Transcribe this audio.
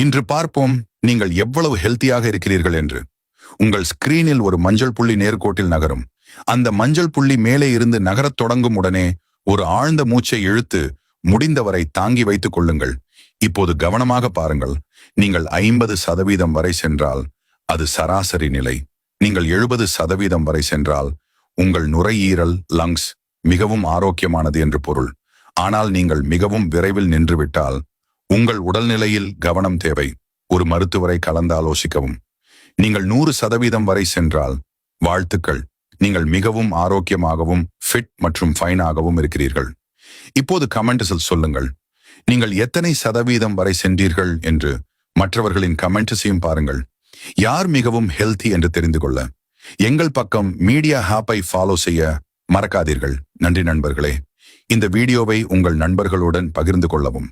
இன்று பார்ப்போம் நீங்கள் எவ்வளவு ஹெல்த்தியாக இருக்கிறீர்கள் என்று. உங்கள் ஸ்கிரீனில் ஒரு மஞ்சள் புள்ளி நேர்கோட்டில் நகரும். அந்த மஞ்சள் புள்ளி மேலே இருந்து நகரத் தொடங்கும் உடனே ஒரு ஆழ்ந்த மூச்சை இழுத்து முடிந்தவரை தாங்கி வைத்துக் கொள்ளுங்கள். இப்போது கவனமாக பாருங்கள். நீங்கள் 50% வரை சென்றால் அது சராசரி நிலை. நீங்கள் 70% வரை சென்றால் உங்கள் நுரையீரல் லங்ஸ் மிகவும் ஆரோக்கியமானது என்று பொருள். ஆனால் நீங்கள் மிகவும் விரைவில் நின்றுவிட்டால் உங்கள் உடல்நிலையில் கவனம் தேவை. ஒரு மருத்துவரை கலந்து ஆலோசிக்கவும். நீங்கள் 100% வரை சென்றால் வாழ்த்துக்கள், நீங்கள் மிகவும் ஆரோக்கியமாகவும் ஃபிட் மற்றும் ஃபைனாகவும் இருக்கிறீர்கள். இப்போது கமெண்ட்ஸில் சொல்லுங்கள், நீங்கள் எத்தனை சதவீதம் வரை சென்றீர்கள் என்று. மற்றவர்களின் கமெண்ட்ஸையும் பாருங்கள். யார் மிகவும் ஹெல்த்தி என்று தெரிந்து கொள்ள எங்கள் பக்கம் மீடியா ஹாப்பை ஃபாலோ செய்ய மறக்காதீர்கள். நன்றி நண்பர்களே. இந்த வீடியோவை உங்கள் நண்பர்களுடன் பகிர்ந்து கொள்ளவும்.